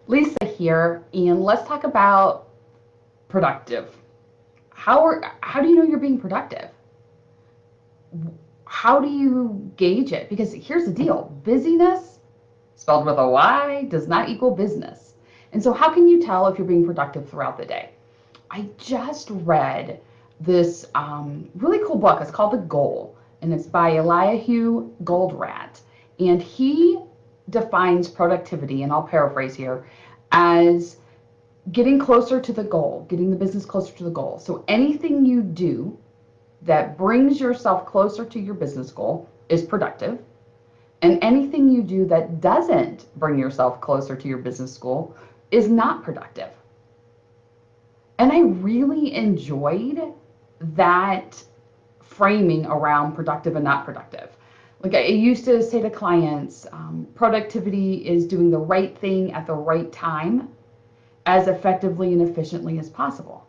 Lisa here, and let's talk about productive. How do you know you're being productive? How do you gauge it? Because here's the deal: busyness, spelled with a Y, does not equal business. And so, how can you tell if you're being productive throughout the day? I just read this really cool book. It's called The Goal, and it's by Eliyahu Goldratt. And he defines productivity, and I'll paraphrase here, as getting closer to the goal, getting the business closer to the goal. So anything you do that brings yourself closer to your business goal is productive. And anything you do that doesn't bring yourself closer to your business goal is not productive. And I really enjoyed that framing around productive and not productive. Like I used to say to clients, productivity is doing the right thing at the right time as effectively and efficiently as possible.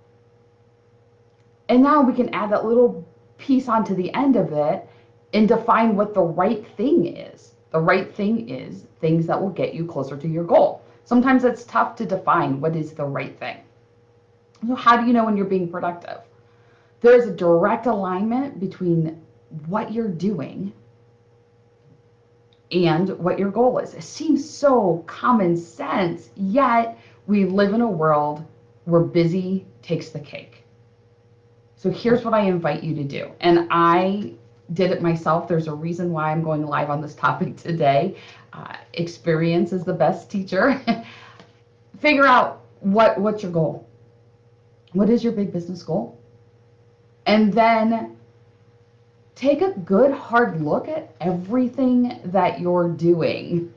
And now we can add that little piece onto the end of it and define what the right thing is. The right thing is things that will get you closer to your goal. Sometimes it's tough to define what is the right thing. So how do you know when you're being productive? There's a direct alignment between what you're doing and what your goal is. It seems so common sense, yet we live in a world where busy takes the cake. So here's what I invite you to do. And I did it myself. There's a reason why I'm going live on this topic today. Experience is the best teacher. Figure out what's your goal. What is your big business goal? And then take a good hard look at everything that you're doing,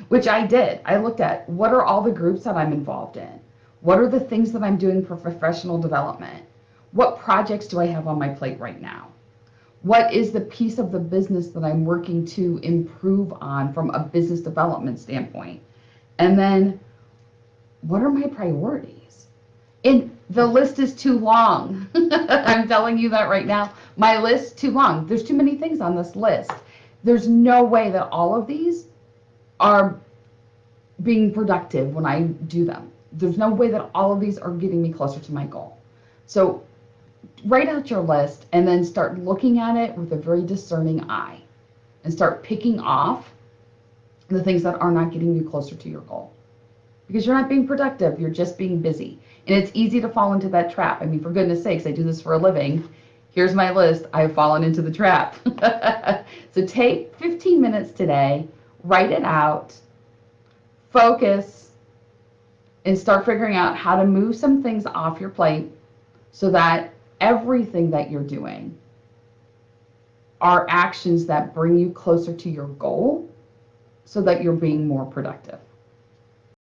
which I did. I looked at what are all the groups that I'm involved in? What are the things that I'm doing for professional development? What projects do I have on my plate right now? What is the piece of the business that I'm working to improve on from a business development standpoint? And then what are my priorities? And the list is too long. I'm telling you that right now. My list's too long. There's too many things on this list. There's no way that all of these are being productive when I do them. There's no way that all of these are getting me closer to my goal. So write out your list and then start looking at it with a very discerning eye and start picking off the things that are not getting you closer to your goal. Because you're not being productive, you're just being busy. And it's easy to fall into that trap. I mean, for goodness sakes, I do this for a living. Here's my list. I've fallen into the trap. So take 15 minutes today, write it out, focus, and start figuring out how to move some things off your plate so that everything that you're doing are actions that bring you closer to your goal so that you're being more productive.